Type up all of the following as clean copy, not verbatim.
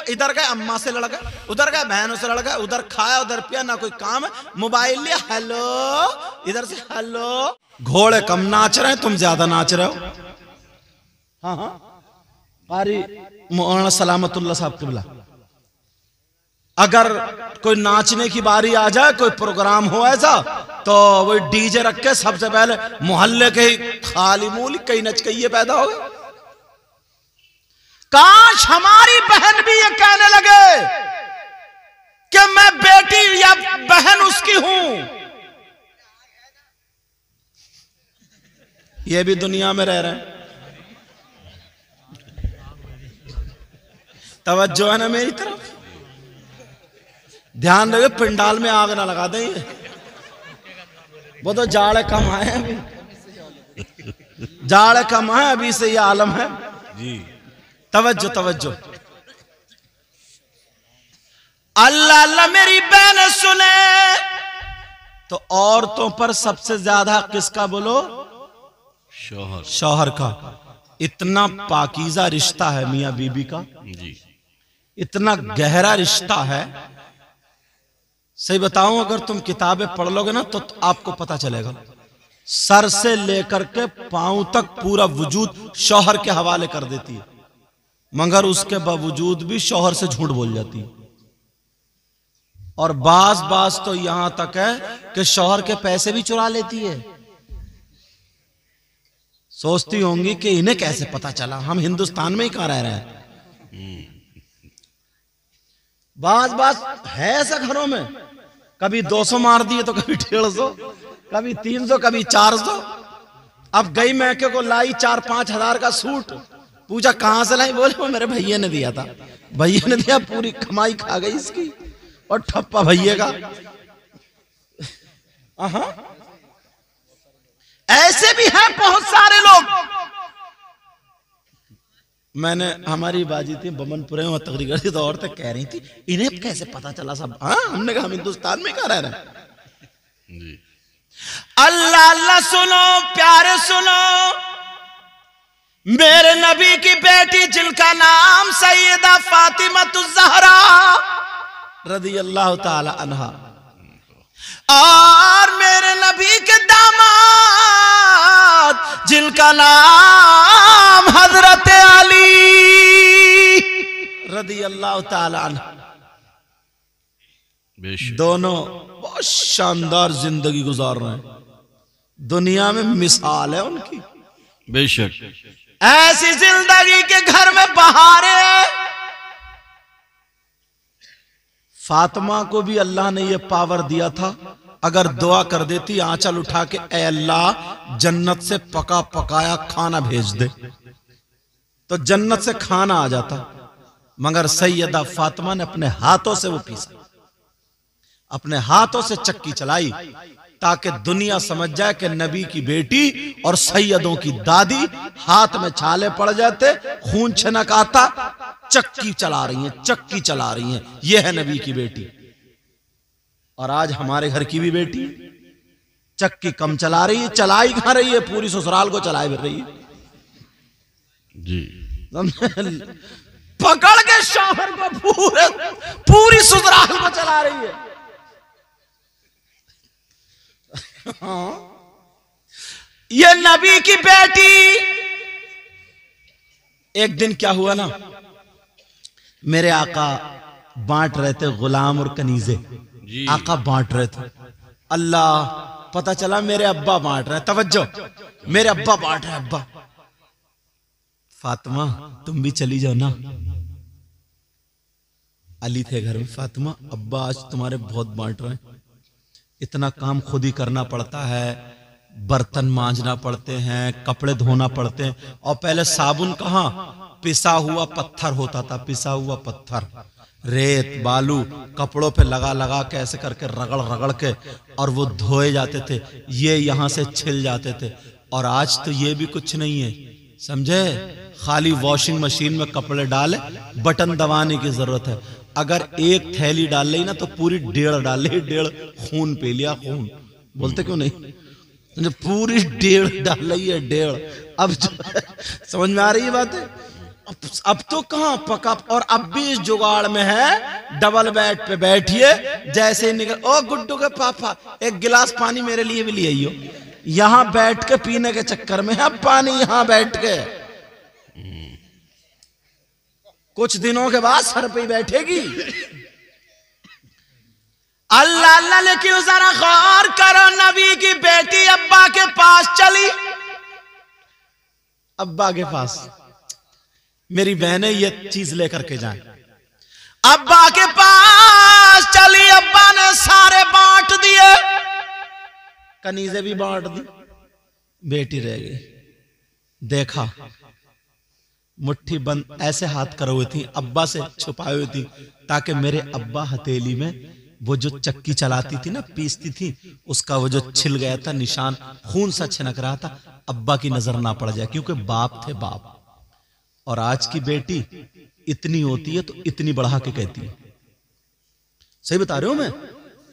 इधर गए अम्मा से लड़ गए, उधर गए बहनों से लड़ गए, उधर खाया उधर पिया, ना कोई काम है, मोबाइल लिया, हेलो इधर से हेलो। घोड़े कम नाच रहे हैं, तुम ज्यादा नाच रहे हो। हाँ हाँ, कारी मौलाना सलामतुल्लाह साहब किबला, अगर कोई नाचने की बारी आ जाए, कोई प्रोग्राम हो ऐसा, तो वो डीजे रख के सबसे पहले मोहल्ले के ही खाली मूली कई नचकइये पैदा हो गए। काश हमारी बहन भी ये कहने लगे कि मैं बेटी या बहन उसकी हूं। ये भी दुनिया में रह रहे हैं। तवज्जो है ना मेरी तरफ, ध्यान रखे पिंडाल में आग ना लगा दें। वो तो जाड़े कम आए हैं, अभी जाड़े कम है, अभी से ये आलम है जी। तवज्जो तवज्जो, अल्लाह अल्लाह मेरी बहन सुने तो औरतों पर सबसे ज्यादा किसका बोलो? शौहर। शौहर का। इतना पाकीज़ा रिश्ता है मियां बीबी का जी, इतना गहरा रिश्ता है। सही बताऊं, अगर तुम किताबें पढ़ लोगे ना तो आपको पता चलेगा, सर से लेकर के पांव तक पूरा वजूद शौहर के हवाले कर देती है, मगर उसके बावजूद भी शौहर से झूठ बोल जाती है। और बास बास तो यहां तक है कि शौहर के पैसे भी चुरा लेती है। सोचती होंगी कि इन्हें कैसे पता चला, हम हिंदुस्तान में ही कहां रह रहे हैं। बास बास है ऐसा घरों में, कभी 200 मार दिए तो कभी 150, कभी 300, कभी 400। अब गई मैके को लाई 4-5 हजार का सूट, पूछा कहां से लाई, बोले वो मेरे भैया ने दिया था। भैया ने दिया, पूरी कमाई खा गई इसकी और ठप्पा भैया का। ऐसे भी हैं बहुत सारे लोग। मैंने, हमारी बाजी थी बमनपुरे में तकरीर करी तो औरतें कह रही थी इन्हें कैसे पता चला सब। हाँ, हमने कहा हम हिंदुस्तान में कहाँ रह रहे हैं। अल्लाह अल्लाह सुनो प्यारे सुनो, मेरे नबी की बेटी जिनका नाम सैयदा फातिमा ज़हरा रज़ी अल्लाह ताला अन्हा, और मेरे नबी के दामाद जिनका नाम हजरत अली रज़ी अल्लाह ताला अन्हा, दोनों बहुत शानदार जिंदगी गुजार रहे हैं। दुनिया में मिसाल है उनकी। बेशक ऐसी जिंदगी के घर में बहारें। फातिमा को भी अल्लाह ने यह पावर दिया था, अगर दुआ कर देती आंचल उठा के, ऐ अल्लाह जन्नत से पका पकाया खाना भेज दे, तो जन्नत से खाना आ जाता। मगर सैयदा फातिमा ने अपने हाथों से वो पीसा, अपने हाथों से चक्की चलाई, ताकि दुनिया समझ जाए कि नबी की बेटी और सैयदों की दादी हाथ में छाले पड़ जाते, खून छनक आता, चक्की चला रही हैं, चक्की चला रही हैं, यह है नबी की बेटी। और आज हमारे घर की भी बेटी चक्की कम चला रही है, चलाई कहां रही है, पूरी ससुराल को चलाए फिर रही है जी। पकड़ के शौहर को पूरी ससुराल को चला रही है। हाँ, ये नबी की बेटी। एक दिन क्या हुआ ना, मेरे आका बांट रहे थे गुलाम और कनीजे, आका बांट रहे थे। अल्लाह, पता चला मेरे अब्बा बांट रहे हैं। तवज्जो, मेरे अब्बा बांट रहे हैं। अब्बा, फातिमा तुम भी चली जाओ ना। अली थे घर में। फातिमा, अब्बा आज तुम्हारे बहुत बांट रहे हैं, इतना काम खुद ही करना पड़ता है, बर्तन मांजना पड़ते हैं, कपड़े धोना पड़ते हैं, और पहले साबुन कहाँ, पिसा हुआ पत्थर होता था, पिसा हुआ पत्थर, रेत बालू कपड़ों पे लगा लगा के ऐसे करके रगड़ रगड़ के, और वो धोए जाते थे, ये यहाँ से छिल जाते थे। और आज तो ये भी कुछ नहीं है, समझे, खाली वॉशिंग मशीन में कपड़े डाले, बटन दबाने की जरूरत है। अगर एक थैली डाल ली ना तो पूरी 1.5 डाल ली, 1.5 खून पी लिया। खून बोलते क्यों नहीं, पूरी 1.5 डाल ली है, 1.5। अब समझ में आ रही है बात है। अब तो कहां पका, और अब भी इस जुगाड़ में है, डबल बेड पे बैठिए, जैसे ही निकल, ओ गुड्डू के पापा एक गिलास पानी मेरे लिए भी ले आइयो। यहां बैठ के पीने के चक्कर में है पानी, यहां बैठ के। कुछ दिनों के बाद सर पे बैठेगी। अल्लाह अल्लाह, लेकिन जरा गौर करो, नबी की बेटी अब्बा के पास चली। अब्बा के पास, मेरी बहनें ये चीज लेकर के जाएं। अब्बा के पास चली, अब्बा ने सारे बांट दिए, कनीजे भी बांट दी, बेटी रह गई। देखा, मुट्ठी बंद ऐसे हाथ करे हुए थी, अब्बा से छुपाए हुए थी, ताकि मेरे अब्बा हथेली में वो जो चक्की चलाती थी ना, पीसती थी, उसका वो जो छिल गया था निशान, खून सा छिनक रहा था, अब्बा की नजर ना पड़ जाए, क्योंकि बाप थे बाप। और आज की बेटी इतनी होती है तो इतनी बढ़ा के कहती है। सही बता रहे हो मैं,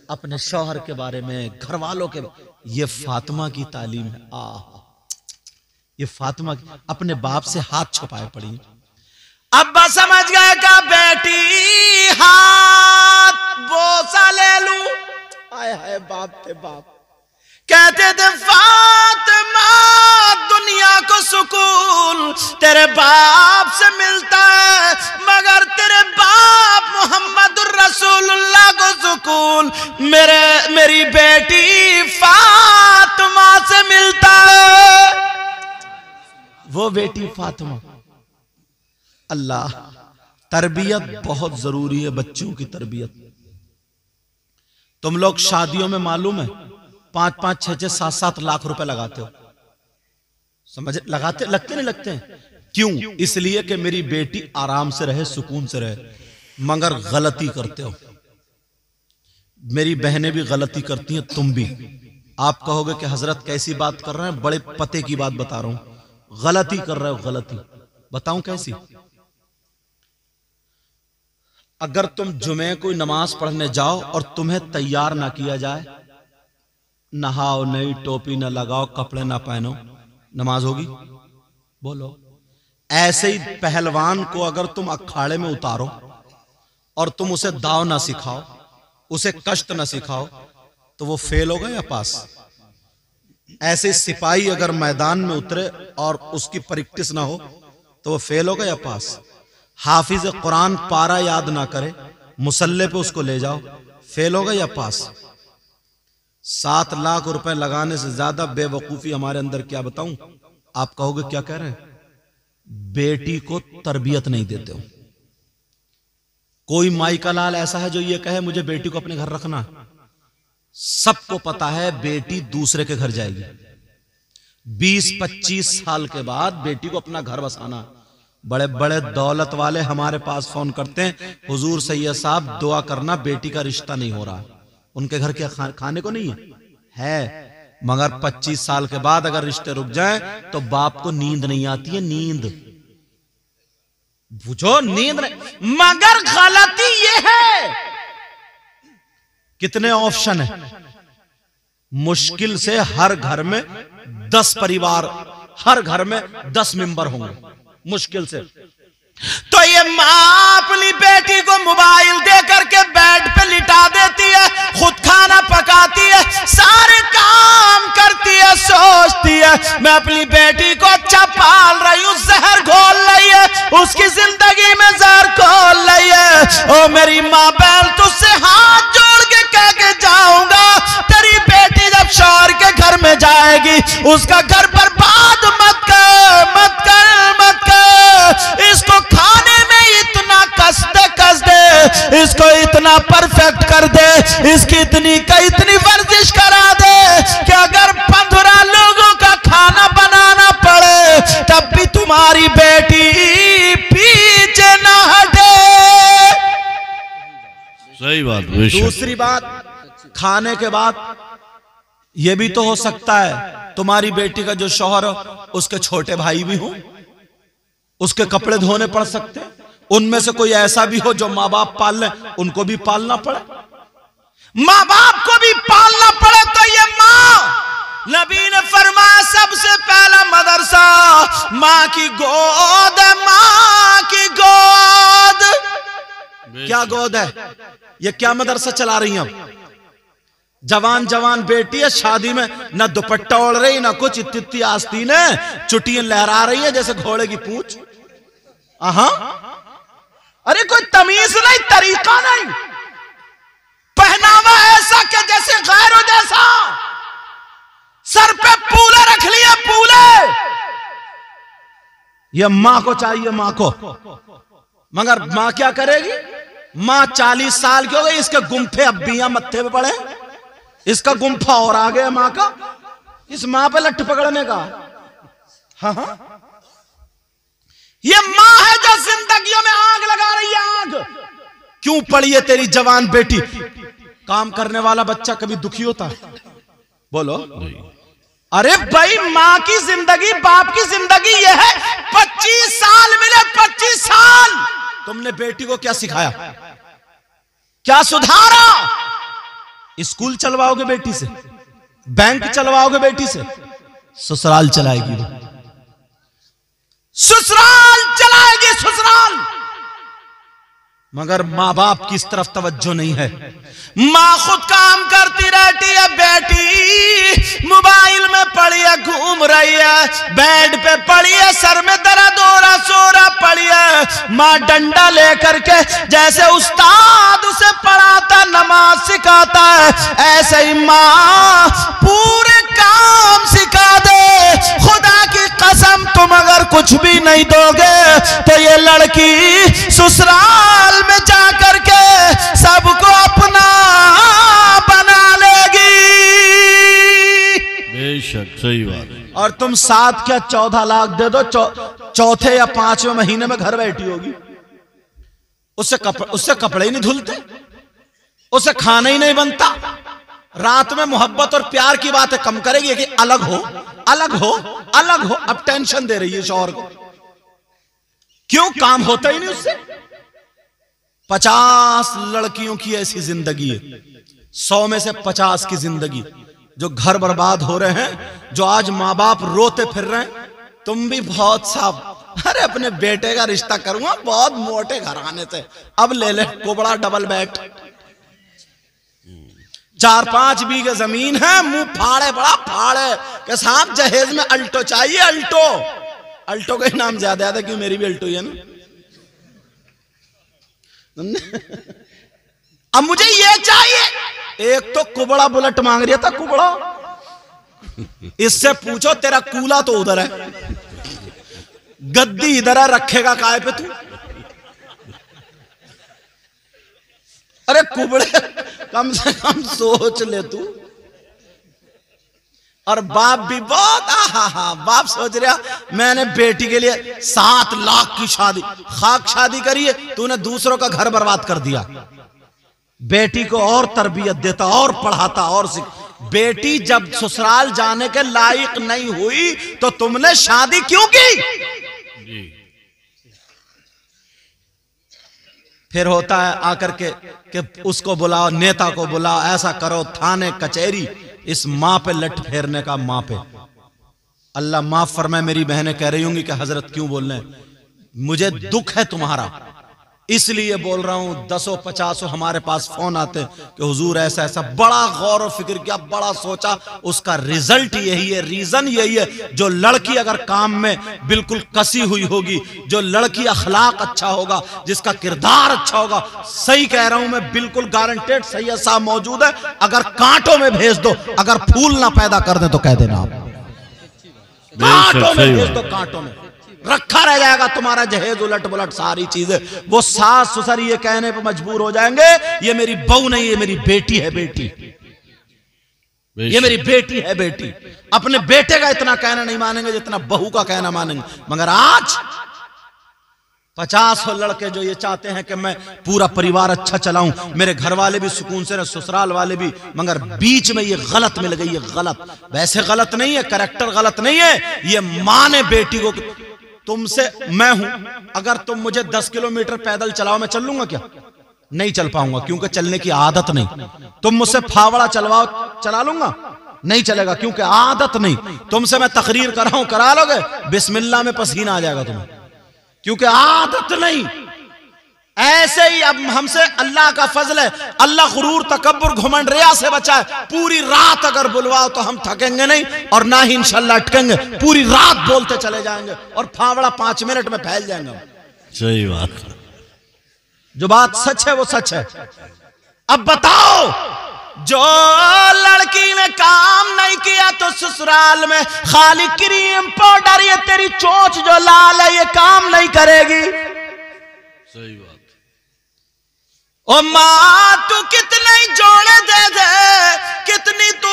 अपने शौहर के बारे में, घर वालों के। ये फातिमा की तालीम है। ये फातिमा की, अपने बाप से हाथ छुपाए पड़ी। अब्बा समझ गए का बेटी हाथ बोसा ले लू। आए हाय, बाप थे बाप। कहते थे फातिमा दुनिया को सुकून तेरे बाप से मिलता है, मगर तेरे बाप मोहम्मदुर रसूलुल्लाह को सुकून मेरी बेटी फातिमा से मिलता है। वो बेटी फातिमा। अल्लाह, तरबियत बहुत जरूरी है, बच्चों की तरबियत। तुम लोग शादियों में मालूम है 5-5, 6-6, 7-7 लाख रुपए लगाते हो, समझ, लगाते, लगते नहीं लगते हैं? क्यों? इसलिए कि मेरी बेटी आराम से रहे, सुकून से रहे। मगर गलती करते हो, मेरी बहनें भी गलती करती हैं, तुम भी। आप कहोगे कि हजरत कैसी बात कर रहे हैं, बड़े पते की बात बता रहा हूं। गलती कर रहे हो, गलती बताऊं कैसी? अगर तुम जुमे कोई नमाज पढ़ने जाओ और तुम्हें तैयार ना किया जाए, नहाओ नहीं, टोपी ना लगाओ, कपड़े ना पहनो, नमाज होगी? बोलो। ऐसे ही पहलवान को अगर तुम अखाड़े में उतारो और तुम उसे दाव ना सिखाओ, उसे कष्ट ना सिखाओ, तो वो फेल होगा या पास? ऐसे सिपाही अगर मैदान में उतरे और उसकी प्रैक्टिस ना हो, तो वो फेल होगा या पास? हाफिज कुरान पारा याद ना करे, मुसल्ले पे उसको ले जाओ, फेल होगा या पास? 7 लाख रुपए लगाने से ज्यादा बेवकूफी हमारे अंदर, क्या बताऊं? आप कहोगे क्या कह रहे हैं? बेटी को तरबियत नहीं देते हो। कोई माई का लाल ऐसा है जो ये कहे मुझे बेटी को अपने घर रखना? सबको पता है बेटी दूसरे के घर जाएगी। 20-25 साल के बाद बेटी को अपना घर बसाना। बड़े बड़े दौलत वाले हमारे पास फोन करते हैं, हुजूर सैयद साहब दुआ करना, बेटी का रिश्ता नहीं हो रहा। उनके घर क्या खाने को नहीं है? मगर 25 साल के बाद अगर रिश्ते रुक जाएं तो बाप को नींद नहीं आती है, नींद बुझो, नींद नहीं। मगर गलती ये है, कितने ऑप्शन है? मुश्किल से हर घर में 10 परिवार, हर घर में 10 मेंबर होंगे, मुश्किल से। तो ये माँ अपनी बेटी को मोबाइल दे करके बेड पे लिटा देती है, खुद खाना पकाती है, सारे काम करती है, सोचती है मैं अपनी बेटी को अच्छा पाल रही हूँ, जहर घोल रही है, उसकी जिंदगी में जहर घोल रही है। ओ मेरी माँ बहन, तुझसे हाथ जोड़ के कह के जाऊंगा, तेरी बेटी जब शौहर के घर में जाएगी, उसका घर बर्बाद मत कर, मत कर, मत कर। इसको खाने में इतना कस दे, इसको इतना परफेक्ट कर दे, इसकी इतनी वर्जिश करा दे कि अगर 15 लोगों का खाना बनाना पड़े तब भी तुम्हारी बेटी पीछे ना हटे। सही बात। दूसरी बात, खाने के बाद यह भी तो हो सकता है तुम्हारी बेटी का जो शौहर हो उसके छोटे भाई भी हो, उसके कपड़े धोने पड़ सकते हैं। उनमें से कोई ऐसा भी हो जो माँ बाप पाल ले, उनको भी पालना पड़े। माँ बाप को भी पालना पड़े तो ये माँ नबी ने फरमाया सबसे पहला मदरसा मां की गोद है, मां की गोद। क्या गोद है? ये क्या मदरसा चला रही हैं? जवान जवान बेटी है, शादी में ना दुपट्टा ओढ़ रही ना कुछ, इतनी आस्तीन है, चुटियां लहरा रही है जैसे घोड़े की पूंछ। अरे कोई तमीज नहीं, तरीका नहीं, पहनावा ऐसा कि जैसे गैरों जैसा, सर पे पूले रख लिए, पूले। ये मां को चाहिए, मां को। मगर मां क्या करेगी? मां 40 साल की हो गई, इसके गुम्फे अब भी मत्थे पे पड़े, इसका गुम्फा और आ गया मां का, इस मां पे लट्ठ पकड़ने का। हाँ, ये मां है जो जिंदगियों में आग लगा रही है, आग। क्यों पड़ी है तेरी जवान बेटी? काम करने वाला बच्चा कभी दुखी होता है? बोलो। अरे भाई, मां की जिंदगी, बाप की जिंदगी ये है। 25 साल मिले, 25 साल। तुमने बेटी को क्या सिखाया, क्या सुधारा? स्कूल चलवाओगे बेटी से, बैंक चलवाओगे बेटी से, ससुराल चलाएगी वो, ससुराल चलाएगी, ससुराल। मगर मां बाप की इस तरफ तवज्जो नहीं है। मां खुद काम करती रहती है, बेटी मोबाइल में पड़ी है, घूम रही है, बेड पे पड़ी है, सर में दर्द हो रहा, सो रहा पड़ी है। मां डंडा लेकर के जैसे उस्ताद उसे पढ़ाता, नमाज सिखाता है, ऐसे ही मां पूरे काम सिखा दे। खुदा की कसम, तुम अगर कुछ भी नहीं दोगे तो ये लड़की ससुराल में जाकर के सबको अपना बना लेगी। बेशक सही बात। और तुम 7 क्या 14 लाख दे दो, चौथे या 5वें महीने में घर बैठी होगी। उससे कपड़े ही नहीं धुलते, उससे खाना ही नहीं बनता। रात में मोहब्बत और प्यार की बातें कम करेगी कि अलग हो, अलग हो, अलग हो। अब टेंशन दे रही है शौहर को। क्यों? काम होता ही नहीं उससे। 50 लड़कियों की ऐसी जिंदगी है, 100 में से 50 की जिंदगी जो घर बर्बाद हो रहे हैं, जो आज मां बाप रोते फिर रहे हैं। तुम भी बहुत साफ, अरे अपने बेटे का रिश्ता करूंगा, बहुत मोटे घराने से, अब ले ले कोबड़ा डबल बेड, 4-5 बीघे जमीन है, मुंह फाड़े, बड़ा फाड़े के साहब जहेज में अल्टो चाहिए, अल्टो। अल्टो का ही नाम ज्यादा है, क्यों? मेरी भी अल्टो ही है ना। अब मुझे ये चाहिए। एक तो कुबड़ा बुलेट मांग रहा था, कुबड़ा। इससे पूछो तेरा कूला तो उधर है, गद्दी इधर है, रखेगा काय पे तू? अरे कुबड़े, कम से कम सोच ले तू। और बाप भी बहुत, बाप सोच रहा मैंने बेटी के लिए 7 लाख की शादी, खाक शादी करी है, तूने दूसरों का घर बर्बाद कर दिया। बेटी को और तरबियत देता, और पढ़ाता, और बेटी जब ससुराल जाने के लायक नहीं हुई तो तुमने शादी क्यों की? फिर होता है आकर के कि उसको बुलाओ, नेता को बुलाओ, ऐसा करो, थाने कचहरी। इस मां पे लट फेरने का, मां पे। अल्लाह माफ फरमाए, मेरी बहनें कह रही होंगी कि हजरत क्यों बोल रहे हैं, मुझे दुख है तुम्हारा, इसलिए बोल रहा हूं। 10-50 हमारे पास फोन आते कि हुजूर ऐसा ऐसा, बड़ा गौर और फिक्र किया, बड़ा सोचा, उसका रिजल्ट यही है, रीजन यही है। जो लड़की अगर काम में बिल्कुल कसी हुई होगी, जो लड़की अखलाक अच्छा होगा, जिसका किरदार अच्छा होगा, सही कह रहा हूं मैं, बिल्कुल गारंटेड सही साहब मौजूद है। अगर कांटों में भेज दो, अगर फूल ना पैदा कर दे तो कह देना आप, कांटों में भेज दो, कांटों में रखा रह जाएगा तुम्हारा जहेज, उलट बुलट सारी चीजें। वो सास ससुर ये कहने पर मजबूर हो जाएंगे, ये मेरी बहू नहीं, ये मेरी बेटी है, बेटी, ये मेरी बेटी है, बेटी। अपने बेटे का इतना कहना नहीं मानेंगे जितना बहू का कहना मानेंगे। मगर आज 50 लड़के जो ये चाहते हैं कि मैं पूरा परिवार अच्छा चलाऊं, मेरे घर वाले भी सुकून से रहे, ससुराल वाले भी, मगर बीच में ये गलत मिल गई। ये गलत, वैसे गलत नहीं है, कैरेक्टर गलत नहीं है, ये मां ने बेटी को, तुमसे मैं हूं, अगर तुम मुझे 10 किलोमीटर पैदल चलाओ, मैं चल लूंगा क्या? नहीं चल पाऊंगा, क्योंकि चलने की आदत नहीं। तुम मुझसे फावड़ा चलवाओ, चला लूंगा? नहीं चलेगा, क्योंकि आदत नहीं। तुमसे मैं तकरीर कर रहा हूं, करा लोगे? बिस्मिल्लाह में पसीना आ जाएगा तुम्हें, क्योंकि आदत नहीं। ऐसे ही अब हमसे अल्लाह का फजल है, अल्लाह गुरूर तकब्बुर घमंड रिया से बचाए। पूरी रात अगर बुलवाओ तो हम थकेंगे नहीं और ना ही इंशाल्लाह अटकेंगे, पूरी रात बोलते चले जाएंगे और फावड़ा 5 मिनट में फैल जाएंगे। सही बात, जो बात सच है वो सच है। अब बताओ, जो लड़की ने काम नहीं किया तो ससुराल में खाली क्रीम पाउडर, ये तेरी चोंच जो लाल है ये काम नहीं करेगी। सही बात। ओ मां तू कितने जोड़े दे दे, कितनी तू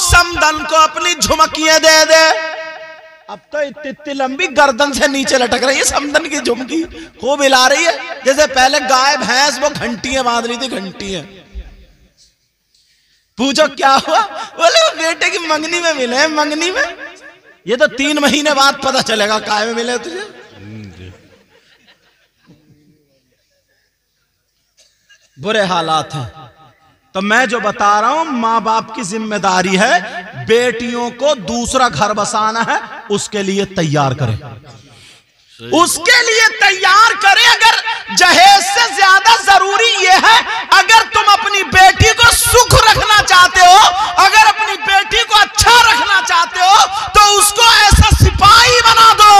समदन को अपनी झुमकियां दे दे, अब तो इतनी लंबी गर्दन से नीचे लटक रही है समदन की झुमकी, खूब हिला रही है। जैसे पहले गाय भैंस वो घंटियां बांध रही थी, घंटियां। पूछो क्या हुआ? बोले वो बेटे की मंगनी में मिले। मंगनी में? ये तो 3 महीने बाद पता चलेगा काय में मिले तुझे। बुरे हालात हैं। तो मैं जो बता रहा हूं, मां बाप की जिम्मेदारी है बेटियों को दूसरा घर बसाना है, उसके लिए तैयार करें, उसके लिए तैयार करें। अगर जहेज से ज्यादा जरूरी यह है, अगर तुम अपनी बेटी को सुख रखना चाहते हो, अगर अपनी बेटी को अच्छा रखना चाहते हो, तो उसको ऐसा सिपाही बना दो,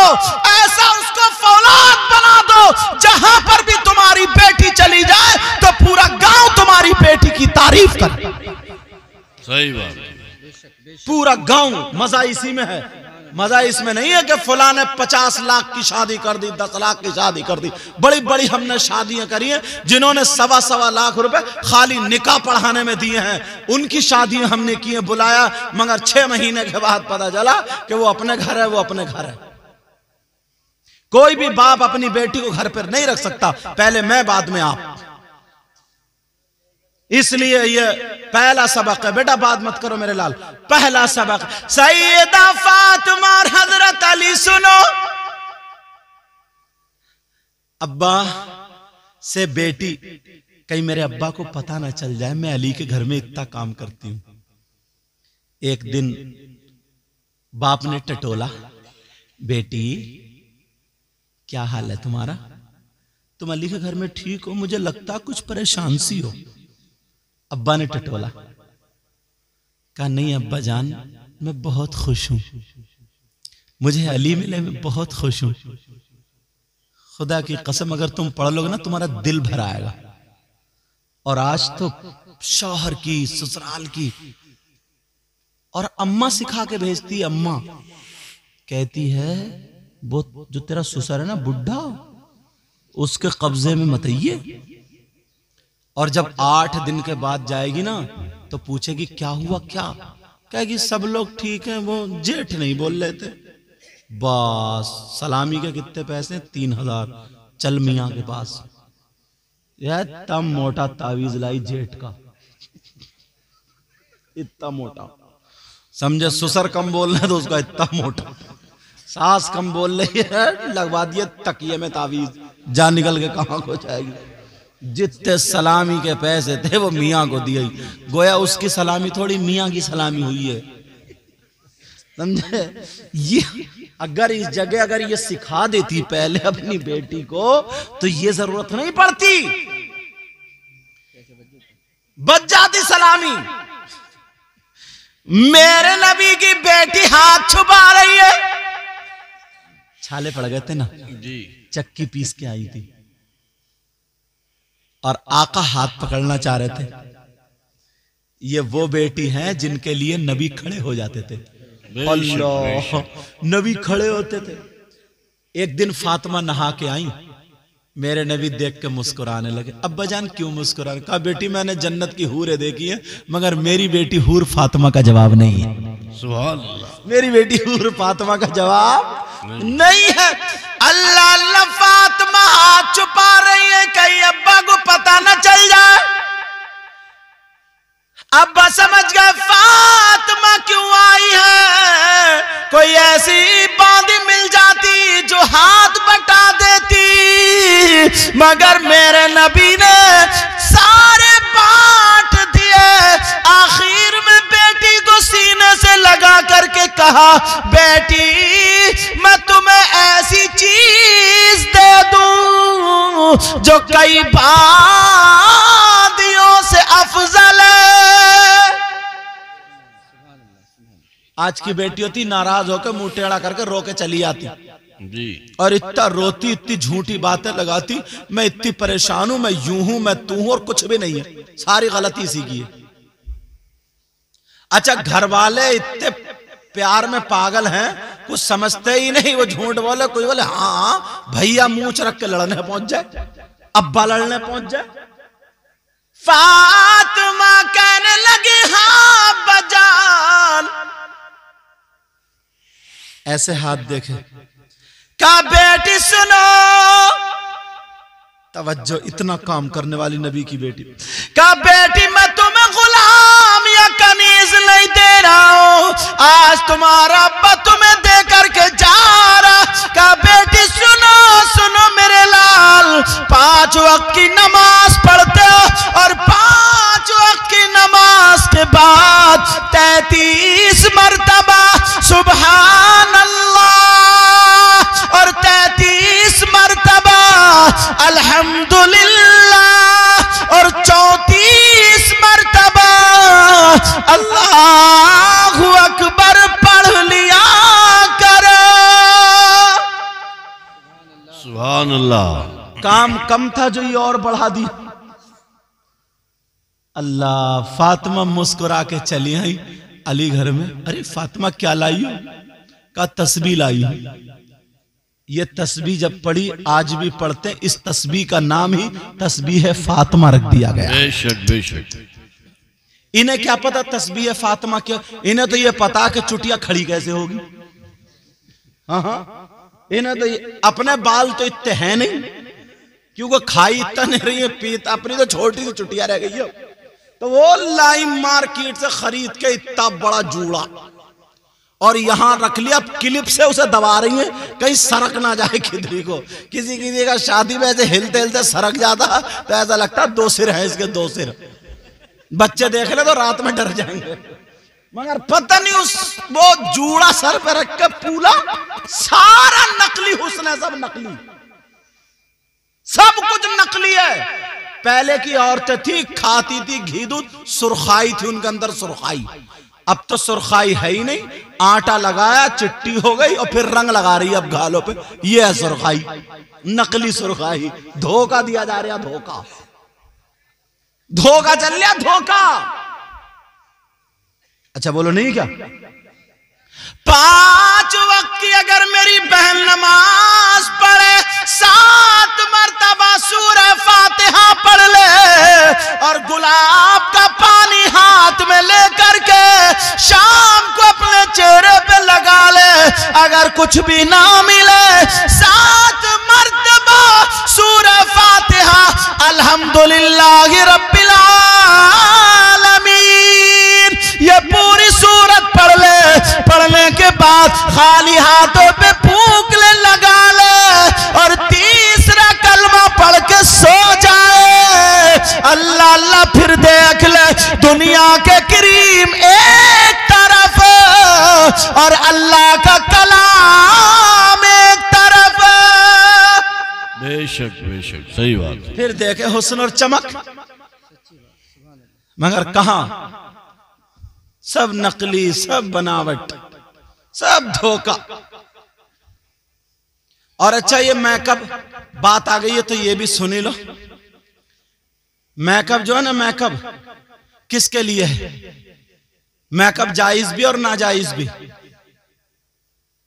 ऐसा उसको फौलाद बना दो, जहां पर भी तुम्हारी बेटी चली जाए तो पूरा गांव तुम्हारी बेटी की तारीफ करे। सही बात। पूरा गांव। मजा इसी में है, मजा इसमें नहीं है कि फुला ने 50 लाख की शादी कर दी, 10 लाख की शादी कर दी। बड़ी बड़ी हमने शादियां करी हैं, जिन्होंने 1.25 लाख रुपए खाली निकाह पढ़ाने में दिए हैं, उनकी शादियां हमने की हैं। बुलाया, मगर 6 महीने के बाद पता चला कि वो अपने घर है, वो अपने घर है। कोई भी बाप अपनी बेटी को घर पर नहीं रख सकता, पहले मैं बाद में आप। इसलिए ये पहला सबक है बेटा, बात मत करो मेरे लाल। पहला सबक, सैयदा फातिमा और हजरत अली सुनो। अब्बा से बेटी, कहीं मेरे अब्बा को पता ना चल जाए मैं अली के घर में इतना काम करती हूं। एक दिन बाप ने टटोला, बेटी क्या हाल है तुम्हारा? तुम अली के घर में ठीक हो? मुझे लगता कुछ परेशान सी हो। अब्बा ने टटोला, कहा नहीं अब्बा जान, मैं बहुत खुश हूं, मुझे अली मिले, मैं बहुत खुश हूं। खुदा की कसम अगर तुम पढ़ लोगे ना तुम्हारा दिल भर आएगा। और आज तो शौहर की, ससुराल की, और अम्मा सिखा के भेजती। अम्मा कहती है वो जो तेरा ससुर है ना बुढ़ा, उसके कब्जे में मत आइए। और जब 8 दिन के बाद जाएगी ना तो पूछेगी क्या हुआ, क्या? कहेगी सब लोग ठीक हैं, वो जेठ नहीं बोल रहे थे। बस सलामी के कितने पैसे? 3000। चल मियाँ के पास। यह इतना मोटा तावीज लाई जेठ का, इतना मोटा, समझे? ससुर कम बोल रहे तो उसका इतना मोटा, सास कम बोल रही है लगवा दिए तकिए में तावीज, जान निकल के कहां को जाएगी। जितने सलामी के पैसे थे वो मियाँ को दिए, गोया उसकी सलामी थोड़ी मियाँ की सलामी हुई है, समझे? ये अगर इस जगह अगर ये सिखा देती पहले अपनी बेटी को तो ये जरूरत नहीं पड़ती, बच जाती सलामी। मेरे नबी की बेटी हाथ छुपा रही है, छाले पड़ गए थे ना जी, चक्की पीस के आई थी और आका हाथ पकड़ना चाह रहे थे। ये वो बेटी हैं जिनके लिए नबी खड़े हो जाते थे। अल्लाह, नबी खड़े होते थे। एक दिन फातिमा नहा के आई, मेरे नबी देख के मुस्कुराने लगे। अब्बा जान क्यों मुस्कुराने? कहा बेटी मैंने जन्नत की हूरें देखी है, मगर मेरी बेटी हूर फातिमा का जवाब नहीं है। सुभान अल्लाह, मेरी बेटी हूर फातिमा का जवाब नहीं है। अल्लाह अल्लाह, फातिमा हाथ छुपा रही है कहीं अब्बा को पता न चल जाए। अब्बा समझ गए फातिमा क्यों आई है, कोई ऐसी बांदी मिल जाती जो हाथ बटा देती, मगर मेरे नबी ने सारे बांट दिए। आखिर में बेटी को सीने कहा बेटी मैं तुम्हें ऐसी चीज दे दूं जो कई वादियों से अफजल है। आज की बेटी होती नाराज होकर मुंह टेढ़ा करके रो के चली आती जी, और इतना रोती, इतनी झूठी बातें लगाती, मैं इतनी परेशान हूं, मैं यूं हूं, मैं तू हूं, और कुछ भी नहीं है, सारी गलती इसी की है। अच्छा, घर वाले इतने प्यार में पागल हैं, कुछ समझते ही नहीं, वो झूठ बोले, कोई बोले हाँ भैया मूंछ रख के लड़ने पहुंच जाए, अब्बा लड़ने पहुंच जाए। फातिमा कहने लगी हाँ बजान, ऐसे हाथ देखे, का बेटी सुनो, तवज्जो, इतना काम करने वाली नबी की बेटी, का बेटी मैं तुम्हें गुलाम या कनीज नहीं दे रहा हूं, आज तुम्हारा अब्बा तुम्हें दे करके जा रहा। का बेटी सुनो सुनो मेरे लाल, 5 वक्त की नमाज पढ़ते हो और 5 वक्त की नमाज के बाद 33 मर्तबा सुभान अल्लाह और 33 मर्तबा अल्हम्दुलिल्लाह और 34 मर्तबा अल्लाहु अकबर पढ़ लिया करो। सुभान अल्लाह। काम कम था जो ये और बढ़ा दी। अल्लाह, फातिमा मुस्कुरा के चली आई अली घर में। अरे फातिमा क्या लाई हो? का तस्बीह लाई हो। ये तस्बीह जब पढ़ी, आज भी पढ़ते, इस तस्बीह का नाम ही तस्बीह फातिमा रख दिया गया। बेशक बेशक। इन्हें क्या पता तस्बीह फातिमा क्या, इन्हें तो ये पता कि चुटिया खड़ी कैसे होगी। हाँ, इन्हें तो अपने बाल तो इतने हैं नहीं, क्योंकि खाई इतना नहीं रही है, पीता अपनी तो छोटी सी चुटिया रह गई है, तो वो लाई मार्केट से खरीद के इतना बड़ा जूड़ा और यहां रख लिया, क्लिप से उसे दबा रही है कहीं सरक ना जाए खिदरी को। किसी का शादी में ऐसे हिलते हिलते सरक जाता तो ऐसा लगता 2 सिर है इसके, 2 सिर। बच्चे देख ले तो रात में डर जाएंगे, मगर पता नहीं उस वो जूड़ा सर पे रख के पूरा सारा नकली हुस्न है, सब नकली, सब कुछ नकली है। पहले की औरतें थी, खाती थी घी दूध, सुरखाई थी उनके अंदर, सुरखाई। अब तो सुरखाई है ही नहीं, आटा लगाया चिट्टी हो गई और फिर रंग लगा रही है अब गालों पे, ये है सुरखाई, नकली सुरखाई। धोखा दिया जा रहा, धोखा, धोखा चल रहा, धोखा। अच्छा बोलो नहीं क्या? 5 वक्त की अगर मेरी बहन नमाज पढ़े, 7 मर्तबा सूरह फातिहा पढ़ ले और गुलाब का पानी हाथ में लेकर के शाम को अपने चेहरे पे लगा ले, अगर कुछ भी ना मिले 7 मर्तबा सूरह फातिहा अल्हम्दुलिल्लाहि रब्बिल आलमीन, ये पूरी सूरत पढ़ ले। पढ़ने के बाद खाली हाथों पे फूंक ले, लगा ले और तीसरा कलमा पढ़ के सो जाए। अल्लाह अल्लाह फिर देख ले, दुनिया के करीम एक तरफ और अल्लाह का कलाम एक तरफ। बेशक बेशक, सही बात। फिर देखे हुस्न और चमक, मगर कहां, सब नकली, सब बनावट, सब धोखा। और अच्छा ये मेकअप बात आ गई है तो ये भी सुनी लो। मेकअप जो है ना, मेकअप किसके लिए है? मेकअप जायज भी और नाजायज भी।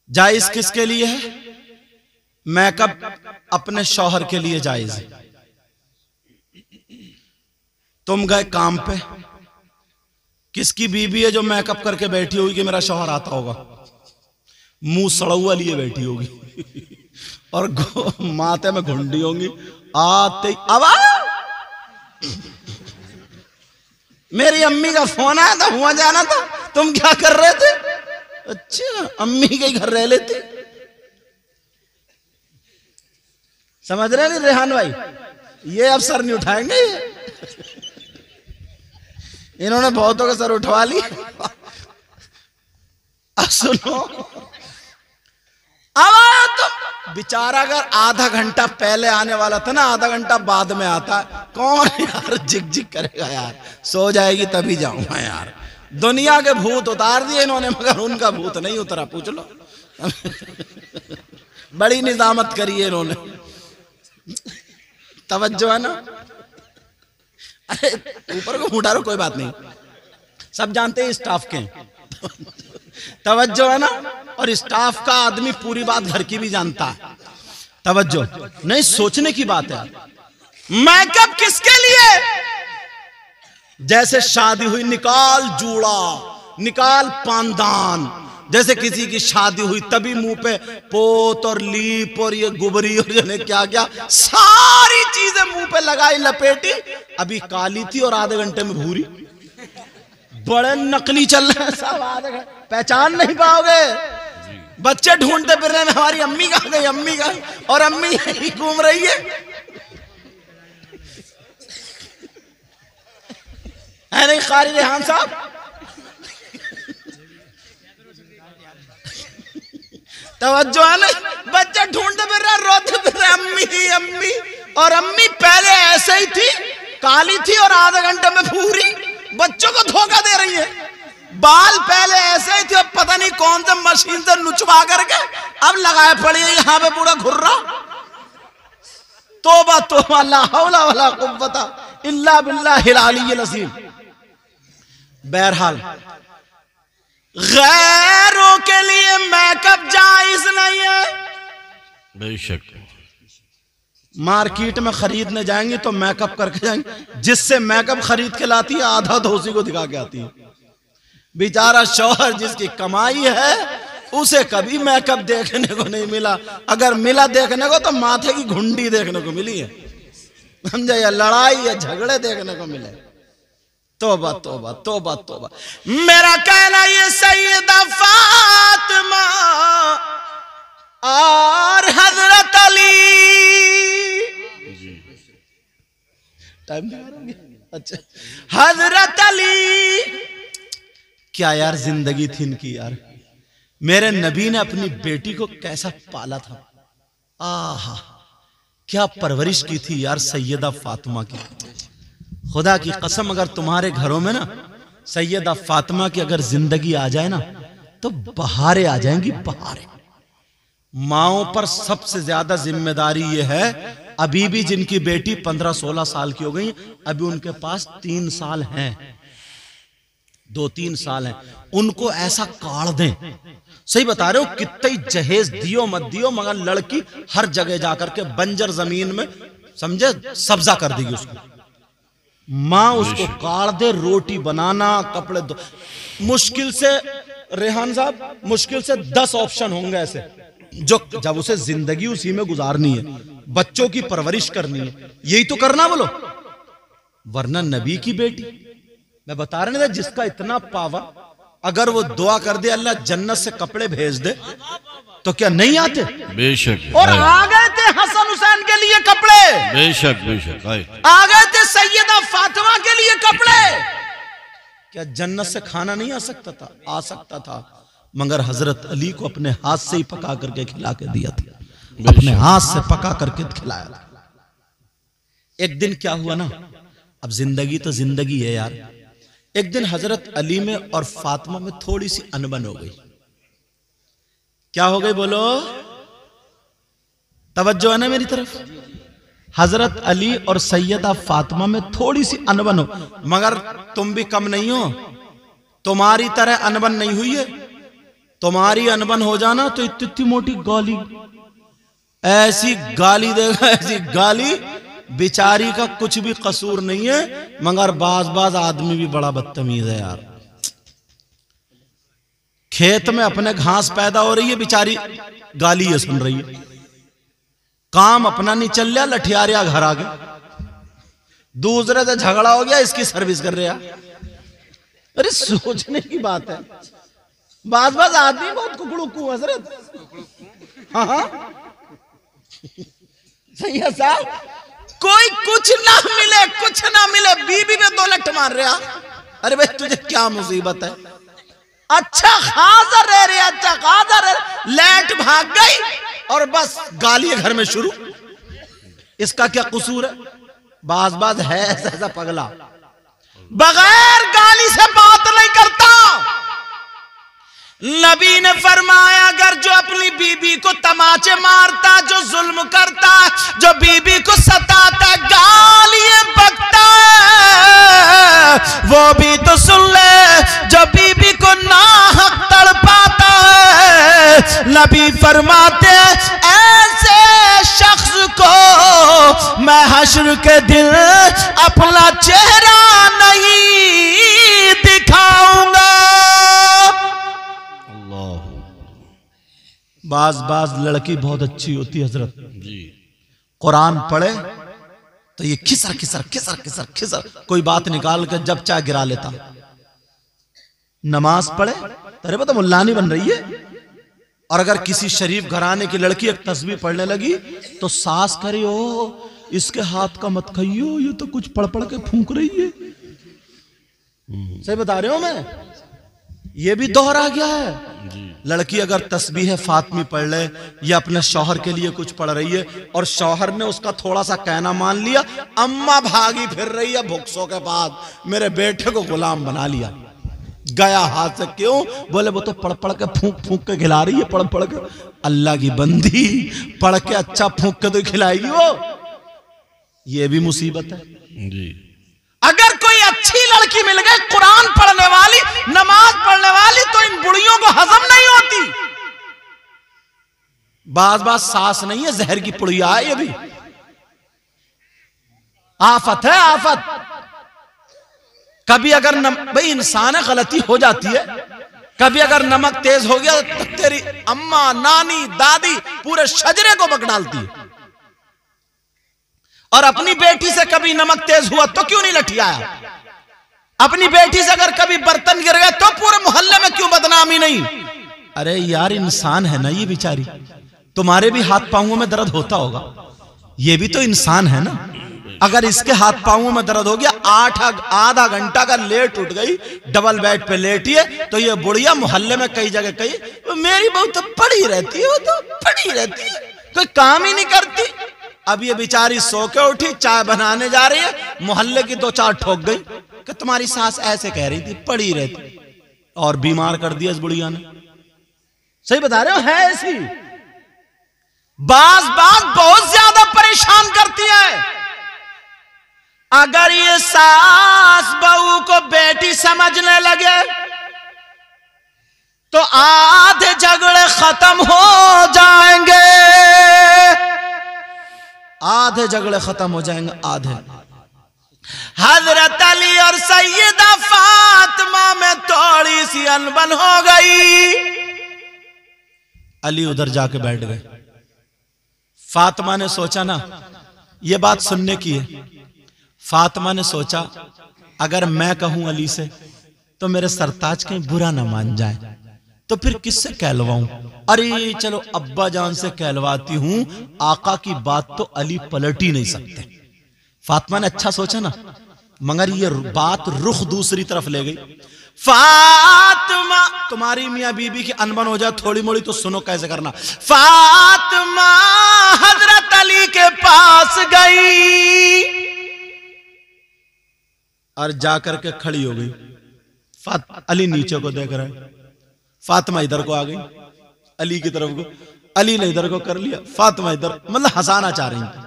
जायज किसके लिए है? मेकअप अपने शौहर के लिए जायज है। तुम गए काम पे, किसकी बीवी है जो मेकअप करके बैठी होगी कि मेरा शौहर आता होगा, मुंह सड़ौआ लिए बैठी होगी और माथे में घुंडी होंगी, आते अब मेरी अम्मी का फोन आया था, हुआ जाना था, तुम क्या कर रहे थे? अच्छा, अम्मी के घर रह लेते। समझ रहे नहीं रेहान भाई? ये अब सर नहीं उठाएंगे, इन्होंने बहुतों का सर उठवा ली, अब सुनो, अब आया तुम। बेचारा अगर आधा घंटा पहले आने वाला था ना, आधा घंटा बाद में आता, कौन यार झिक झिक करेगा यार। सो जाएगी तभी जाऊंगा यार। दुनिया के भूत उतार दिए इन्होंने, मगर उनका भूत नहीं उतरा, पूछ लो। बड़ी निजामत करी है इन्होंने। तवज्जो है ना। अरे ऊपर को उठा रो, कोई बात नहीं, सब जानते हैं स्टाफ के। तवज्जो है ना। और स्टाफ का आदमी पूरी बात घर की भी जानता है। तवज्जो नहीं, सोचने की बात है। मेकअप किसके लिए? जैसे शादी हुई, निकाल जूड़ा, निकाल पानदान। जैसे किसी की शादी हुई तभी मुंह पे पोत और लीप और ये गुबरी और ये क्या क्या सारी चीजें मुंह पे लगाई, लपेटी। अभी काली थी और आधे घंटे में भूरी। बड़े नकली चल रहे हैं सब, आधे घंटे पहचान नहीं पाओगे। बच्चे ढूंढते फिर रहे हैं, हमारी अम्मी कहाँ गई, अम्मी कहाँ गई, और अम्मी यही घूम रही है नहीं कारी रेहान साहब? तवज्जो है ना। बच्चे ढूंढते फिर रहे, रोते फिर रहे, अम्मी अम्मी। और अम्मी पहले ऐसे ही थी, काली थी और आधे घंटे में भूरी। बच्चों को धोखा दे रही है। बाल पहले ऐसे ही थे, अब पता नहीं कौन से मशीन से नुचवा करके अब लगाए पड़ी है यहां पे पूरा घुर्रा। तौबा तौबा, ला हौला वला कुव्वता इल्ला बिल्लाहिल अलीय्यिल अज़ीम। बहरहाल गैरों के लिए मेकअप जायज नहीं है। बेशक। मार्केट में खरीदने जाएंगे तो मेकअप करके जाएंगे। जिससे मेकअप खरीद के लाती है आधा तो उसी को दिखा के आती है। बेचारा शौहर जिसकी कमाई है उसे कभी मेकअप देखने को नहीं मिला। अगर मिला देखने को तो माथे की घुंडी देखने को मिली है, समझे, या लड़ाई या झगड़े देखने को मिले। तौबा तौबा तौबा तौबा। मेरा कहना ये सैयदा फातिमा और हजरत अली। टाइम अच्छा, हजरत अली क्या यार जिंदगी थी इनकी यार। मेरे नबी ने अपनी बेटी को कैसा पाला था। आहा, क्या परवरिश की थी यार सैयदा फातिमा की। खुदा की कसम, अगर तुम्हारे घरों में ना सैयदा फातिमा की अगर जिंदगी आ जाए ना तो बहारें आ जाएंगी, बहारें। माओं पर सबसे ज्यादा जिम्मेदारी ये है। अभी भी जिनकी बेटी 15-16 साल की हो गई, अभी उनके पास 3 साल हैं, 2-3 साल हैं, उनको ऐसा काढ़ दें। सही बता रहे हो, कितने जहेज दियो मत दियो, मगर लड़की हर जगह जाकर के बंजर जमीन में, समझे, सब्जा कर देगी उसको। माँ उसको काढ़ दे, रोटी बनाना, कपड़े दो, मुश्किल से रेहान साहब, मुश्किल से 10 ऑप्शन होंगे ऐसे जो, जब उसे जिंदगी उसी में गुजारनी है, बच्चों की परवरिश करनी है, यही तो करना बोलो। वरना नबी की बेटी, मैं बता रहा था, जिसका इतना पावर, अगर वो दुआ कर दे अल्लाह जन्नत से कपड़े भेज दे तो क्या नहीं आते? बेशक। और आ गए थे हसन हुसैन के लिए कपड़े, बेशक बेशक। आ गए थे सैयदा फातिमा के लिए कपड़े। क्या जन्नत से खाना नहीं आ सकता था? आ सकता था, मगर हजरत अली को अपने हाथ से ही पका करके खिला के दिया था, अपने हाथ से पका करके खिलाया था। एक दिन क्या हुआ ना, अब जिंदगी तो जिंदगी है यार। एक दिन हजरत अली में और फातिमा में थोड़ी सी अनबन हो गई। क्या हो गई बोलो? तवज्जो है ना मेरी तरफ? हजरत अली और सैयदा फातिमा में थोड़ी सी अनबन हो, मगर तुम भी कम नहीं हो, तुम्हारी तरह अनबन नहीं हुई है। तुम्हारी अनबन हो जाना तो इतनी मोटी गाली, ऐसी गाली देगा, ऐसी गाली, बेचारी का कुछ भी कसूर नहीं है, मगर बाज आदमी भी बड़ा बदतमीज है यार। खेत में अपने घास पैदा हो रही है, बेचारी गाली ये सुन रही है। काम अपना नहीं चल रहा, लठियारिया घर आ गए, दूसरे से झगड़ा हो गया, इसकी सर्विस कर रहा। अरे सोचने की बात है। बाज आदमी बहुत कुकड़ू हजरत। हाँ सही है साहब, कोई कुछ ना मिले, कुछ ना मिले, बीबी में 2 लठ मार रहा। अरे भाई तुझे क्या मुसीबत है? अच्छा खासा रह रहे, अच्छा खासा रह, लाइट भाग गई और बस गाली घर में शुरू। इसका क्या कसूर है? बाज बाज है ऐसा पगला, बगैर गाली से बात नहीं करता। नबी ने फरमाया अगर जो अपनी बीबी को तमाचे मारता, जो जुल्म करता, जो बीबी को सताता, गालियां बकता है, वो भी तो सुन ले जो बीबी को नाहक तड़पाता है। नबी फरमाते ऐसे शख्स को मैं हश्र के दिन अपना चेहरा नहीं दिखाऊंगा। बाज बाज लड़की बहुत अच्छी होती है हजरत जी, कुरान पढ़े तो ये खिसर खिसर खिसर खिसर खिसर कोई बात निकाल कर जब चाहे गिरा लेता। नमाज पढ़े तेरे पता मुल्ला नहीं बन रही है। और अगर किसी शरीफ घराने की लड़की एक तस्बीह पढ़ने लगी तो सास करे ओ इसके हाथ का मत खाइयो, ये तो कुछ पढ़ पढ़ के फूंक रही है। सही बता रहे हो मैं, ये भी दोहरा गया है। लड़की अगर तस्बीह फातिमी पढ़ ले या अपने शौहर के लिए कुछ पढ़ रही है और शौहर ने उसका थोड़ा सा कहना मान लिया, अम्मा भागी फिर रही है भुक्सों के बाद, मेरे बेटे को गुलाम बना लिया, गया हाथ से। क्यों? बोले वो तो पढ़ पढ़ के फूंक फूंक के खिला रही है, पढ़ पढ़ के। अल्लाह की बंदी, पढ़ के अच्छा फूंक के तो खिलाएगी वो। ये भी मुसीबत है जी। अगर कोई अच्छी लड़की मिल गई कुरान पढ़ने वाली, नमाज पढ़ने वाली, तो इन बुढ़ियों को हजम नहीं होती। बाज बाज सास नहीं है, जहर की पुड़िया है। ये भी आफत है, आफत। कभी अगर भाई इंसान है, गलती हो जाती है। कभी अगर नमक तेज हो गया तो तेरी अम्मा, नानी, दादी पूरे शजरे को बक डालती है। और अपनी बेटी से कभी नमक तेज हुआ तो क्यों नहीं लठियाया? अपनी बेटी से अगर कभी बर्तन गिर गए तो पूरे मोहल्ले में क्यों बदनामी नहीं? अरे यार इंसान है ना ये बेचारी, तुम्हारे भी हाथ पांवों में दर्द होता होगा, ये भी तो इंसान है ना। अगर इसके हाथ पांवों में दर्द हो गया, आधा घंटा का लेट उठ गई, डबल बेड पे लेटी है, तो ये बुढ़िया मोहल्ले में कई जगह कही मेरी बहू तो पड़ी रहती है, वो तो पड़ी रहती है, कोई काम ही नहीं करती। अब ये बेचारी सो के उठी, चाय बनाने जा रही है, मोहल्ले की 2-4 ठोक गई कि तुम्हारी सास ऐसे कह रही थी, पड़ी रहती, और बीमार कर दिया इस बुढ़िया ने। सही बता रहे हो, है ऐसी। बाज बहुत ज्यादा परेशान करती है। अगर ये सास बहू को बेटी समझने लगे तो आधे झगड़े खत्म हो जाएंगे, आधे झगड़े खत्म हो जाएंगे, आधे। हजरत अली और सैयदा फातिमा में थोड़ी सी अनबन हो गई। अली उधर जाके बैठ गए। फातिमा ने सोचा ना ये बात सुनने की है। फातिमा ने सोचा अगर मैं कहूं अली से तो मेरे सरताज कहीं बुरा ना मान जाए, तो फिर किससे कहलवाऊं? अरे चलो अब्बा जान से कहलवाती हूं, आका की बात तो अली पलट ही नहीं सकते। फातिमा ने अच्छा सोचा ना, मगर ये बात रुख दूसरी तरफ ले गई। फातिमा, तुम्हारी मियां बीबी की अनबन हो जाए थोड़ी मोड़ी तो सुनो कैसे करना। फातिमा हजरत अली के पास गई और जाकर के खड़ी हो गई। अली नीचे को देख रहा है, फातिमा इधर को आ गई अली की तरफ को, अली ने इधर को कर लिया, फातिमा इधर, मतलब हंसाना चाह रही थी।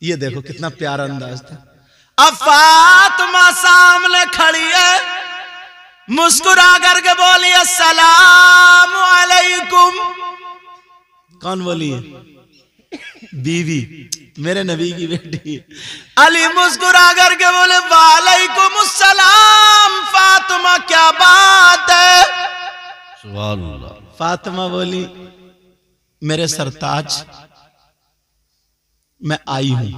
ये देखो कितना प्यारा अंदाज था। अब फातिमा सामने खड़ी है, मुस्कुरा करके बोली अस्सलाम अलैकुम। कौन बोली है? बीवी, मेरे नबी की बेटी। अली मुस्कुरा करके बोले वालेकुम अस्सलाम। फातिमा क्या बात है? सुभान अल्लाह। फातिमा बोली मेरे सरताज मैं आई हूं।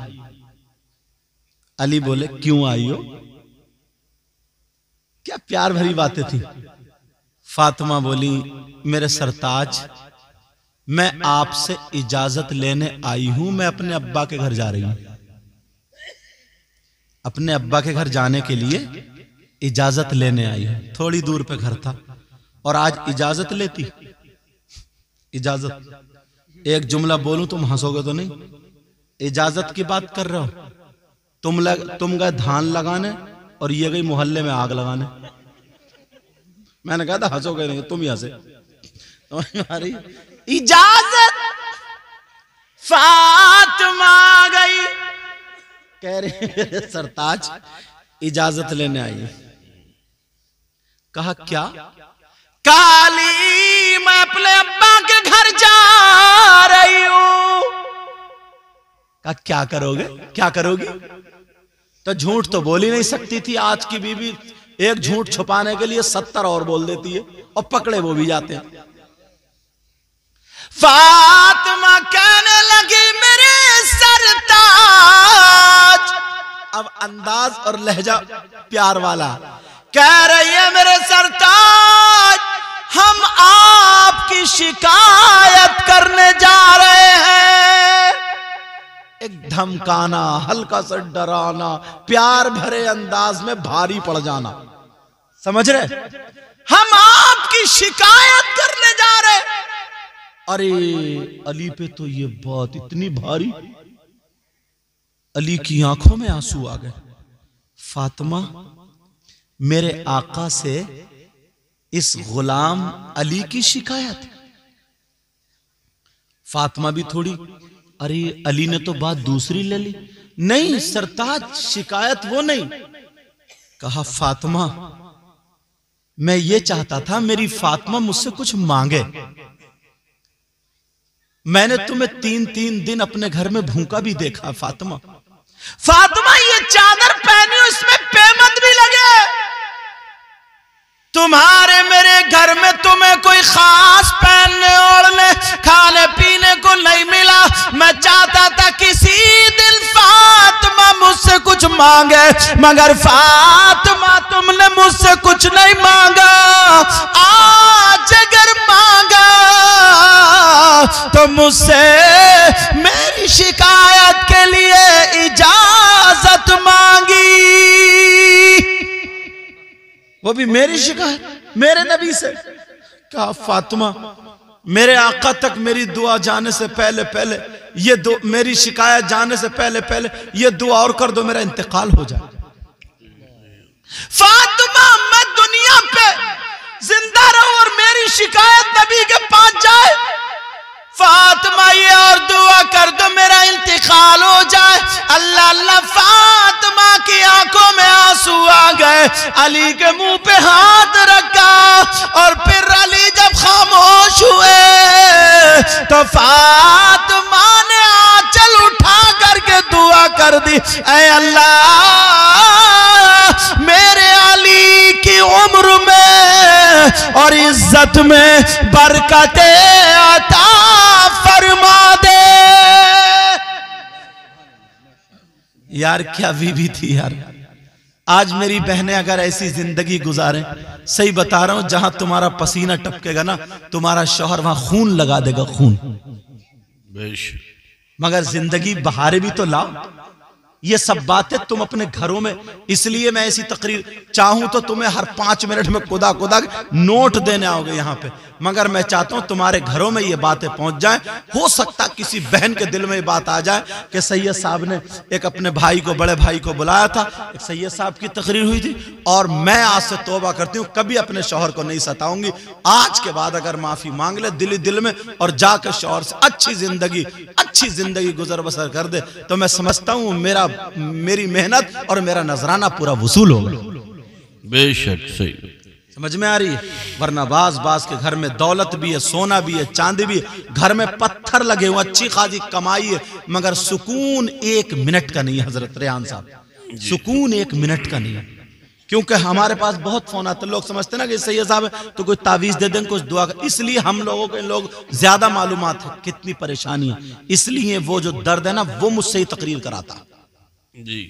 अली बोले क्यों आई हो? क्या प्यार भरी बातें थी। फातिमा बोली मेरे सरताज मैं आपसे इजाजत लेने आई हूं, मैं अपने अब्बा के घर जा रही हूं। अपने अब्बा के घर जाने के लिए इजाजत लेने आई है, थोड़ी दूर पे घर था और आज इजाजत लेती। इजाजत एक जुमला बोलूं तुम हंसोगे तो नहीं, इजाजत की बात कर रहे हो। तुम गए धान लगाने और ये गई मोहल्ले में आग लगाने। मैंने कहा था हंसोगे नहीं, तुम ही हंसे। तुम्हारी इजाजत फातिमा गई, कह रही सरताज इजाजत लेने आई। कहा क्या? काली मैं अपने अब्बा के घर जा रही हूं। कहा क्या करोगे, क्या करोगी? तो झूठ तो बोल ही नहीं सकती थी। आज की बीवी एक झूठ छुपाने के लिए 70 और बोल देती है और पकड़े वो भी जाते हैं। फातिमा कहने लगी मेरे सरताज, अब अंदाज और लहजा प्यार वाला, कह रही है मेरे सरताज हम आपकी शिकायत करने जा रहे हैं। एक धमकाना, हल्का सा डराना, प्यार भरे अंदाज में भारी पड़ जाना, समझ रहे? हम आपकी शिकायत करने जा रहे। अरे अली पे तो ये बात इतनी भारी, अली की आंखों में आंसू आ गए। फातिमा मेरे आका से इस गुलाम अली की शिकायत। फातिमा भी थोड़ी, अरे अली ने तो बात दूसरी ले ली। नहीं सरताज शिकायत वो नहीं। कहा फातिमा मैं ये चाहता था मेरी फातिमा मुझसे कुछ मांगे। मैंने तुम्हें 3-3 दिन अपने घर में भूखा भी देखा। फातिमा फातिमा ये चादर पहनी हो इसमें पेमंद भी लगे। तुम्हारे मेरे घर में तुम्हें कोई खास पहनने ओढ़ने खाने पीने को नहीं मिला। मैं चाहता था किसी दिन फातिमा मुझसे कुछ मांगे, मगर फातिमा तुमने मुझसे कुछ नहीं मांगा। आज अगर मांगा तो मुझसे मेरी शिकायत के लिए इजाजत मांगी, वो भी मेरी शिकायत मेरे नबी से। कहा फातिमा मेरे आका तक मेरी दुआ जाने से पहले पहले ये मेरी शिकायत जाने से पहले पहले ये दुआ और कर दो, मेरा इंतकाल हो जाए। फातिमा मैं दुनिया पे जिंदा रहूं और मेरी शिकायत नबी के पास जाए। फातिमा ये और दुआ कर दो मेरा इंतकाल हो जाए। अल्लाह अल्लाह फातिमा की आंखों में आंसू आ गए। अली के मुंह पे हाथ रखा और फिर अली जब खामोश हुए तो फातिमा ने आंचल उठा करके दुआ कर दी, ऐ अल्लाह मेरे अली की उम्र में और इज्जत में बरकते अता फरमा दे। यार क्या बीवी थी यार। आज मेरी बहनें अगर ऐसी जिंदगी गुजारें, सही बता रहा हूं, जहां तुम्हारा पसीना टपकेगा ना तुम्हारा शौहर वहां खून लगा देगा, खून। मगर जिंदगी बहारे भी तो लाओ। ये सब बातें तुम अपने घरों में, इसलिए मैं ऐसी तकरीर चाहूं तो तुम्हें हर 5 मिनट में खुदा खुदा नोट देने आओगे यहां पे, मगर मैं चाहता हूं तुम्हारे घरों में ये बातें पहुंच जाएं। हो सकता किसी बहन के दिल में ये बात आ जाए कि सैयद साहब ने एक अपने भाई को, बड़े भाई को बुलाया था, एक सैयद साहब की तकरीर हुई थी और मैं आज से तौबा करती हूं कभी अपने शौहर को नहीं सताऊंगी। आज के बाद अगर माफी मांग ले दिल में और जाकर शौहर से अच्छी जिंदगी गुजर बसर कर दे तो मैं समझता हूं मेरी मेहनत और मेरा नजराना पूरा वसूल होगा। बेशक सही समझ में आ रही है? वरना बाज के घर में दौलत भी है, सोना भी है, चांदी भी है, घर में पत्थर लगे हुए, अच्छी खासी कमाई है, मगर सुकून 1 मिनट का नहीं है। हजरत रेहान साहब, सुकून 1 मिनट का नहीं है। क्योंकि हमारे पास बहुत फोन आते, लोग समझते ना कि सैयद साहब है तो कोई तावीज दे दें, कुछ दुआ कर। इसलिए हम लोगों के लोग ज्यादा मालूमात है कितनी परेशानी है, इसलिए वो जो दर्द है ना वो मुझसे ही तकरीर कराता जी।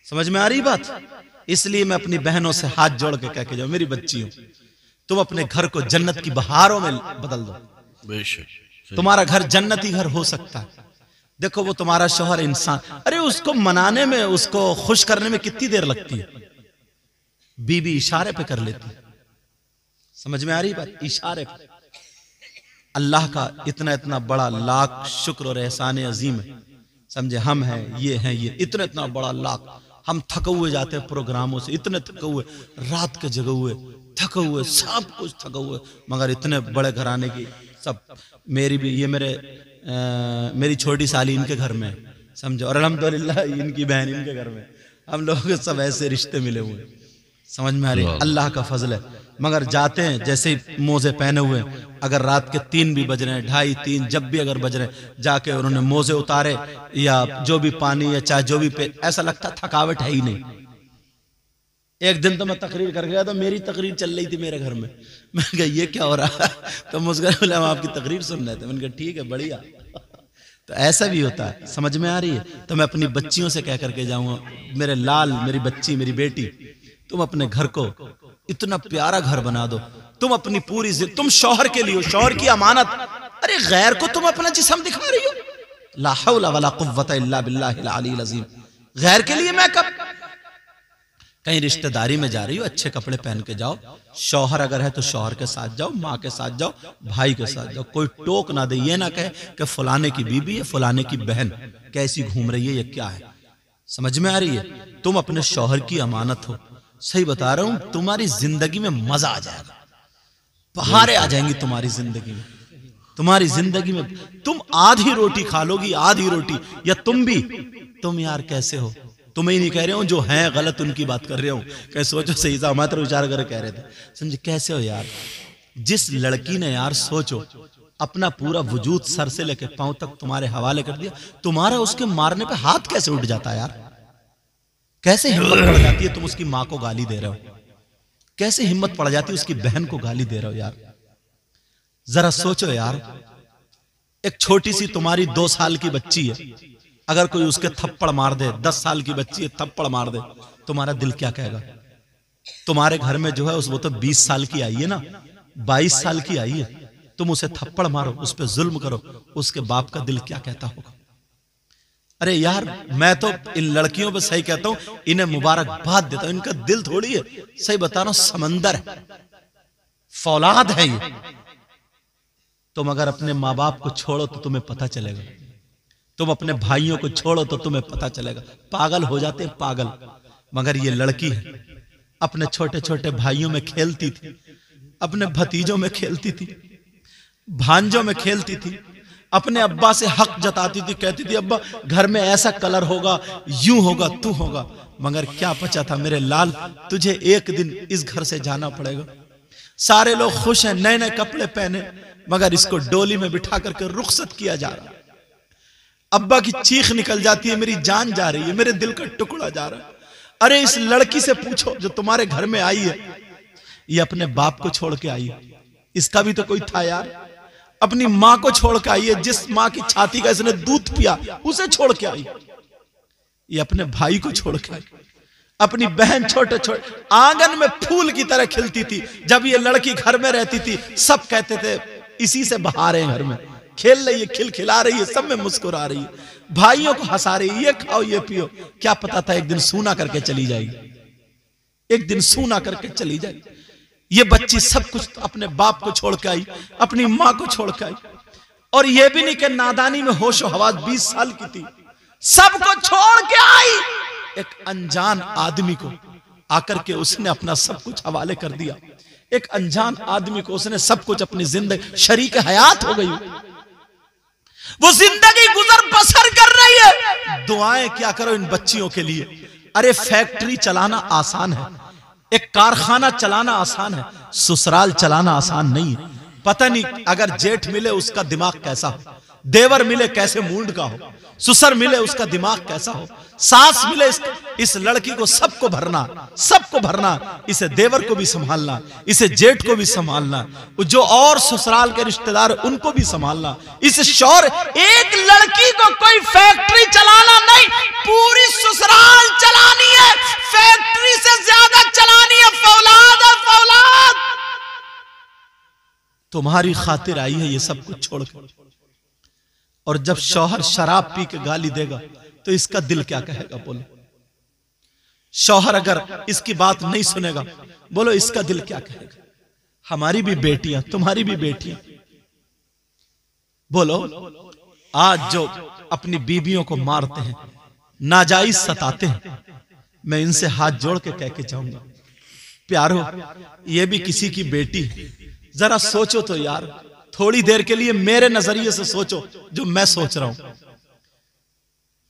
समझ में आ रही बात? इसलिए मैं अपनी बहनों से हाथ जोड़ के कह के जाऊं, मेरी बच्ची हो, तुम अपने घर को जन्नत की बहारों में बदल दो। बेशक तुम्हारा घर जन्नती घर हो सकता है। देखो वो तुम्हारा शौहर इंसान, अरे उसको मनाने में, उसको खुश करने में कितनी देर लगती है। बीबी इशारे पे कर लेती। समझ में आ रही बात? इशारे पे। अल्लाह का इतना इतना बड़ा लाख शुक्र और एहसान अजीम है। समझे, हम हैं, ये इतना इतना बड़ा लाख। हम थके हुए जाते हैं प्रोग्रामों से, इतने थके हुए, रात के जगे हुए, थके हुए, सब कुछ थके हुए, मगर इतने बड़े घराने की सब। मेरी भी ये मेरी छोटी साली इनके घर में, समझो, और अल्हम्दुलिल्लाह इनकी बहन इनके घर में। हम लोगों के सब ऐसे रिश्ते मिले हुए। समझ में आ रही? अल्लाह का फजल है। मगर जाते हैं जैसे ही मोजे पहने हुए, अगर रात के 3 भी बज रहे हैं, 2:30 3 जब भी अगर बज रहे हैं, जाके उन्होंने मोजे उतारे या जो भी पानी या चाहे जो भी पे, ऐसा लगता थकावट है ही नहीं। एक दिन तो मैं तकरीर कर गया, तो मेरी तकरीर चल रही थी मेरे घर में। मैं कहा ये क्या हो रहा है? तो मुस्कुराए, बोले हम आपकी तकरीर सुन रहे थे। मैंने कहा ठीक है, बढ़िया। तो ऐसा भी होता है। समझ में आ रही है? तो मैं अपनी बच्चियों से कह करके जाऊंगा, मेरे लाल, मेरी बच्ची, मेरी बेटी, तुम अपने घर को इतना प्यारा घर बना दो। तुम अपनी पूरी तुम शौहर के लिए, शौहर की अमानत। अरे गैर को तुम अपना जिस्म दिखा रही हो। ला हौला वला कुव्वता इल्ला बिल्लाहिल अलील अज़ीम। गैर के लिए मेकअप। कहीं रिश्तेदारी में जा रही हो, अच्छे कपड़े पहन के जाओ। शौहर अगर है तो शौहर के साथ जाओ, माँ के साथ जाओ, भाई के साथ जाओ। कोई टोक ना दे, ये ना कहे कि फलाने की बीबी है, फलाने की बहन कैसी घूम रही है, ये क्या है। समझ में आ रही है? तुम अपने शौहर की अमानत हो। सही बता रहा हूं, तुम्हारी जिंदगी में मजा आ जाएगा, बहारें आ जाएंगी तुम्हारी जिंदगी में। तुम्हारी जिंदगी में तुम आधी रोटी खा लोगी, आधी रोटी। या तुम यार कैसे हो? तुम्हें ही नहीं कह रहे हो, जो हैं गलत उनकी बात कर रहे हो। कैसे सोचो, सही सा हमारे विचार कर कह रहे थे। समझे, कैसे हो यार? जिस लड़की ने यार सोचो अपना पूरा वजूद सर से लेके पांव तक तुम्हारे हवाले कर दिया, तुम्हारा उसके मारने पे हाथ कैसे उठ जाता है यार? कैसे हिम्मत पड़ जाती है? तुम उसकी माँ को गाली दे रहे हो। कैसे हिम्मत पड़ जाती है उसकी बहन को गाली दे रहे हो यार? जरा सोचो यार। एक छोटी सी तुम्हारी 2 साल की बच्ची है, अगर कोई उसके थप्पड़ मार दे, 10 साल की बच्ची है, थप्पड़ मार दे, तुम्हारा दिल क्या कहेगा? तुम्हारे घर में जो है वो तो 20 साल की आई है ना, 22 साल की आई है, तुम उसे थप्पड़ मारो, उस पर जुल्म करो, उसके बाप का दिल क्या कहता होगा? अरे यार, मैं तो इन लड़कियों पे सही कहता हूं, इन्हें मुबारकबाद देता हूं। इनका दिल थोड़ी है, सही बता रहा हूं, समंदर है, फौलाद है ये। तुम अगर अपने माँ बाप को छोड़ो तो तुम्हें पता चलेगा। तुम अपने भाइयों को छोड़ो तो तुम्हें पता चलेगा। पागल हो जाते हैं, पागल। मगर ये लड़की है, अपने छोटे छोटे भाइयों में खेलती थी, अपने भतीजों में खेलती थी, भांजों में खेलती थी, अपने अब्बा से हक जताती थी, कहती थी अब्बा घर में ऐसा कलर होगा, यूं होगा, तू होगा। मगर क्या पता था मेरे लाल, तुझे एक दिन इस घर से जाना पड़ेगा। सारे लोग खुश हैं, नए नए कपड़े पहने, मगर इसको डोली में बिठा करके रुखसत किया जा रहा। अब्बा की चीख निकल जाती है, मेरी जान जा रही है, मेरे दिल का टुकड़ा जा रहा है। अरे इस लड़की से पूछो जो तुम्हारे घर में आई है, ये अपने बाप को छोड़ के आई है। इसका भी तो कोई था यार। अपनी माँ को छोड़ के आई है, जिस माँ की छाती का इसने दूध पिया उसे छोड़ के आई। ये अपने भाई को छोड़ के आई, अपनी बहन छोटे छोटे आंगन में फूल की तरह खिलती थी। जब ये लड़की घर में रहती थी, सब कहते थे इसी से बहार है, घर में खेल रही है, खिलखिला रही है, सब में मुस्कुरा रही है, भाइयों को हंसा रही है, ये खाओ ये पियो। क्या पता था एक दिन सूना करके चली जाएगी, एक दिन सूना करके चली जाएगी। ये बच्ची सब कुछ अपने बाप को छोड़ के आई, अपनी माँ को छोड़ के आई। और ये भी नहीं कि नादानी में होशो हवास 20 साल की थी, सबको छोड़ के आई। एक अनजान आदमी को आकर के उसने अपना सब कुछ हवाले कर दिया। एक अनजान आदमी को उसने सब कुछ, अपनी जिंदगी शरीक हयात हो गई, वो जिंदगी गुजर बसर कर रही है। दुआएं क्या करो इन बच्चियों के लिए। अरे फैक्ट्री चलाना आसान है, एक कारखाना चलाना आसान है, ससुराल चलाना आसान नहीं है। पता नहीं अगर जेठ मिले उसका दिमाग कैसा हो, देवर मिले कैसे मूड का हो, ससुर मिले उसका दिमाग कैसा हो, सास मिले इस लड़की को सबको भरना, सबको भरना, इसे देवर को भी संभालना, इसे जेठ को भी संभालना, जो और ससुराल के रिश्तेदार उनको भी संभालना, इस शौहर। एक लड़की को कोई फैक्ट्री चलाना नहीं, पूरी ससुराल चलानी है, फैक्ट्री से ज्यादा चलानी है, फौलाद है, फौलाद। तुम्हारी खातिर आई है ये सब कुछ छोड़कर। और जब शौहर शराब पी के गाली देगा तो इसका दिल क्या कहेगा? बोलो। शौहर अगर इसकी बात नहीं सुनेगा, बोलो इसका दिल क्या कहेगा? हमारी भी बेटियां, तुम्हारी भी बेटियां। बोलो आज जो अपनी बीवियों को मारते हैं, नाजायज सताते हैं, मैं इनसे हाथ जोड़ के कह के जाऊंगा, प्यारो ये भी किसी की बेटी है। जरा सोचो तो यार, थोड़ी देर के लिए मेरे नजरिए से सोचो जो मैं सोच रहा हूं,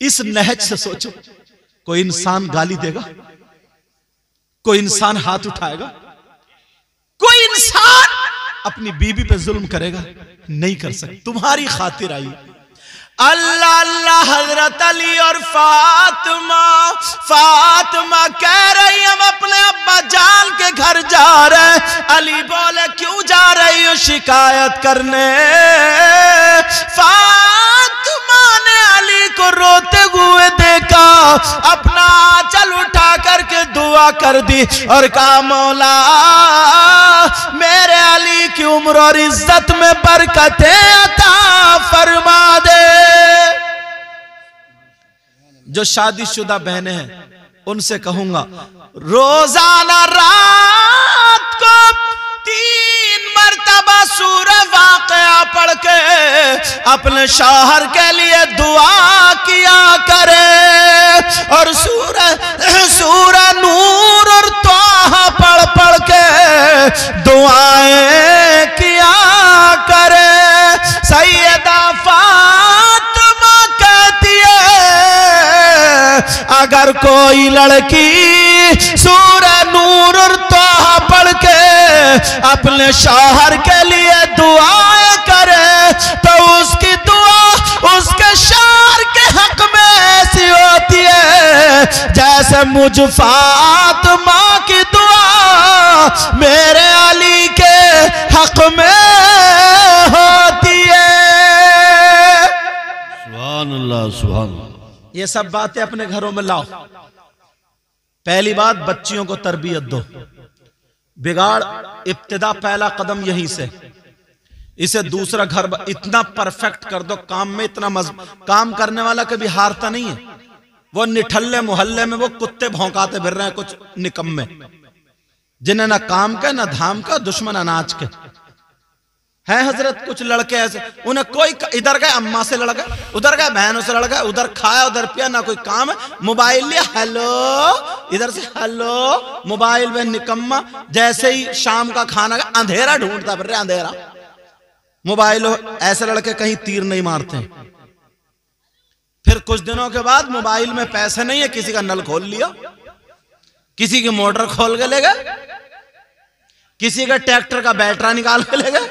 इस नहज से सोचो। कोई इंसान गाली देगा? कोई इंसान हाथ उठाएगा? कोई इंसान अपनी बीवी पे जुल्म करेगा? नहीं कर सकता। तुम्हारी खातिर आई अल्लाह अल्लाह हजरत अली और फातिमा, फातिमा कह रही हम अपने अब्बा जान के घर जा रहे। अली बोले क्यों जा रही हो? शिकायत करने। फातिमा ने अली को रोते हुए देखा, अपना आंचल उठा करके दुआ कर दी और कहा मौला मेरे अली की उम्र और इज्जत में बरकतें अता फरमा दे। जो शादीशुदा बहनें हैं उनसे कहूंगा, रोजाना रात को 3 मरतबा सूरह वाक़िया पढ़ के अपने शौहर के लिए दुआ किया करे और सूरह नूर और तोहा पढ़ के दुआएं किया करे। सैयदा फातिमा कहती है अगर कोई लड़की सूरह नूर और तोहा पढ़ के अपने शौहर के लिए दुआएं करे तो उसकी दुआ उसके शौहर के हक में ऐसी होती है जैसे मुझ फातिमा की दुआ मेरे अली के हक में होती है। सुभान अल्लाह, सुभान अल्लाह। ये सब बातें अपने घरों में लाओ। पहली बात, बच्चियों को तरबियत दो। बिगाड़ इब्तिदा पहला कदम यहीं से। इसे दूसरा घर इतना परफेक्ट कर दो, काम में इतना काम करने वाला कभी हारता नहीं है। वो निठल्ले मोहल्ले में वो कुत्ते भौंकाते फिर रहे हैं, कुछ निकम्मे जिन्हें ना काम का ना धाम का, दुश्मन अनाज के है। हजरत कुछ लड़के ऐसे, उन्हें कोई इधर गए अम्मा से लड़ गए, उधर गए बहनों से लड़ गए, उधर खाया उधर पिया, ना कोई काम है। मोबाइल लिया, हेलो, इधर से हेलो, मोबाइल में निकम्मा। जैसे ही शाम का खाना का अंधेरा ढूंढता फिर रहे, अंधेरा मोबाइल हो। ऐसे लड़के कहीं तीर नहीं मारते। फिर कुछ दिनों के बाद मोबाइल में पैसे नहीं है, किसी का नल खोल लिया, किसी की मोटर खोल के ले गए, किसी का ट्रैक्टर का बैटरा निकाल के ले गए।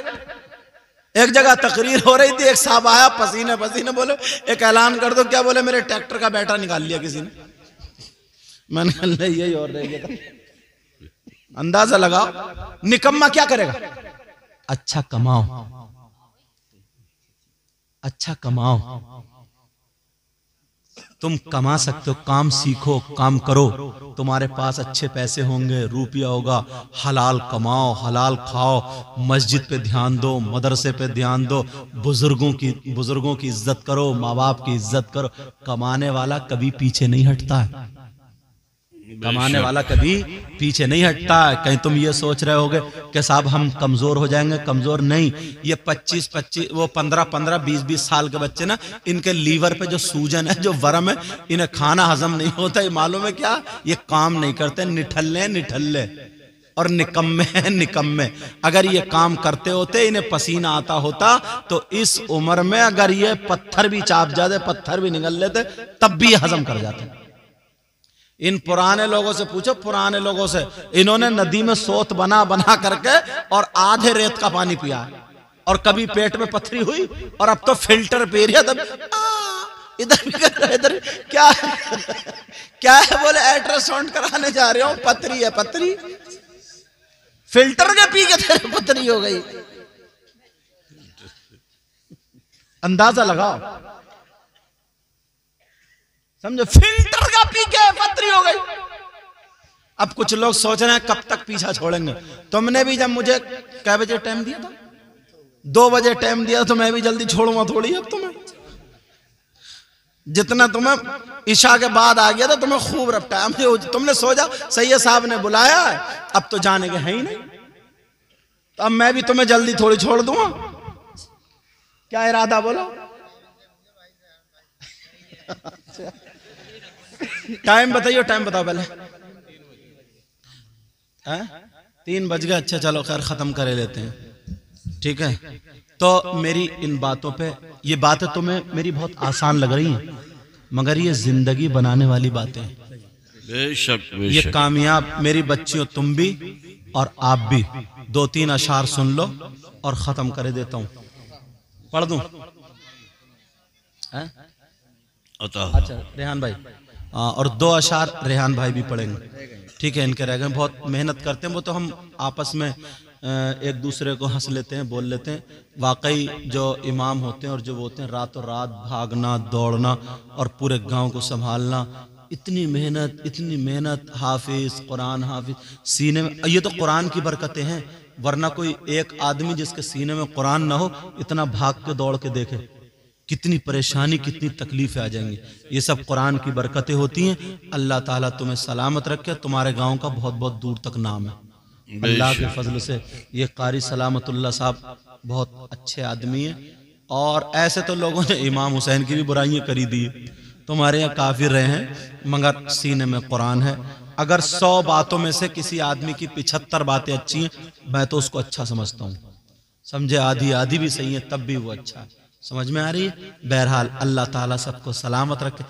एक जगह तकरीर हो रही थी, एक साहब आया पसीने पसीने, बोले एक ऐलान कर दो। क्या बोले? मेरे ट्रैक्टर का बैटरा निकाल लिया किसी ने। मैंने कहा यही और रह गया। अंदाजा लगाओ निकम्मा क्या करेगा? अच्छा कमाओ, अच्छा कमाओ, तुम कमा सकते हो, काम सीखो, काम करो, तुम्हारे पास अच्छे पैसे होंगे, रुपया होगा, हलाल कमाओ, हलाल खाओ, मस्जिद पे ध्यान दो, मदरसे पे ध्यान दो, बुजुर्गों की इज्जत करो, माँ बाप की इज्जत करो। कमाने वाला कभी पीछे नहीं हटता है, कमाने वाला कभी पीछे नहीं हटता है। कहीं तुम ये सोच रहे होगे कि साहब हम कमजोर हो जाएंगे, कमजोर नहीं। ये 25 वो 15 20 साल के बच्चे ना, इनके लीवर पे जो सूजन है, जो वर्म है, इन्हें खाना हजम नहीं होता। ये मालूम है क्या? ये काम नहीं करते, निठल्ले और निकम्मे। अगर ये काम करते होते, इन्हें पसीना आता होता, तो इस उम्र में अगर ये पत्थर भी चाप जाते, पत्थर भी निकल लेते, तब भी हजम कर जाते। इन पुराने लोगों से पूछो, पुराने लोगों से, इन्होंने नदी में सोत बना करके और आधे रेत का पानी पिया, और कभी पेट में पथरी हुई, और अब तो फिल्टर पी रही है। तब इधर क्या है? बोले अल्ट्रासाउंड कराने जा रहे हो, पथरी है, पथरी फिल्टर के पी के तेरे पथरी हो गई। अंदाजा लगाओ, समझो, फिल्टर का पी के पथरी हो गई। अब कुछ लोग सोच रहे हैं कब तक पीछा छोड़ेंगे। तुमने भी जब मुझे कै बजे टाइम दिया था? 2 बजे टाइम दिया, तो मैं भी जल्दी छोड़ूंगा थोड़ी अब तुम्हें। जितना तुम्हें ईशा के बाद आ गया था तुम्हें खूब रपटा, तुमने सोचा सैयद साहब ने बुलाया है अब तो जाने के है ही नहीं, तो अब मैं भी तुम्हें जल्दी थोड़ी छोड़ दूंगा। क्या इरादा बोलो? टाइम बताइए, टाइम बताओ पहले। 3 बज गए। अच्छा चलो खैर खत्म कर लेते हैं, ठीक है। तो मेरी इन बातों पे, ये बातें तुम्हें मेरी बहुत आसान लग रही हैं मगर ये जिंदगी बनाने वाली बातें हैं। बेशक ये बेशक। कामयाब मेरी बच्चियों तुम भी और आप भी 2-3 अशार सुन लो और खत्म कर देता हूं। पढ़ दूं? अच्छा रेहान भाई, और 2 अशार रेहान भाई भी पढ़ेंगे, ठीक है। इनके रह गए, बहुत मेहनत करते हैं वो, तो हम आपस में एक दूसरे को हंस लेते हैं, बोल लेते हैं। वाकई जो इमाम होते हैं और जो वो होते हैं, रातों रात भागना दौड़ना और पूरे गांव को संभालना, इतनी मेहनत, हाफिज कुरान हाफिज सीने में, ये तो कुरान की बरकतें हैं, वरना कोई एक आदमी जिसके सीने में कुरान ना हो इतना भाग के दौड़ के देखे, कितनी परेशानी कितनी तकलीफें आ जाएंगी। ये सब कुरान की बरकतें होती हैं। अल्लाह ताला तुम्हें सलामत रखे, तुम्हारे गांव का बहुत बहुत दूर तक नाम है अल्लाह के फजल से। ये कारी सलामतुल्लाह साहब बहुत अच्छे आदमी हैं, और ऐसे तो लोगों ने इमाम हुसैन की भी बुराइयां करी दी, तुम्हारे यहाँ काफिर रहे हैं मगर सीने में कुरान है। अगर 100 बातों में से किसी आदमी की 75 बातें अच्छी हैं, मैं तो उसको अच्छा समझता हूँ, समझे। आधी भी सही है तब भी वो अच्छा है। समझ में आ रही है? बहरहाल अल्लाह ताला सबको सलामत रखे।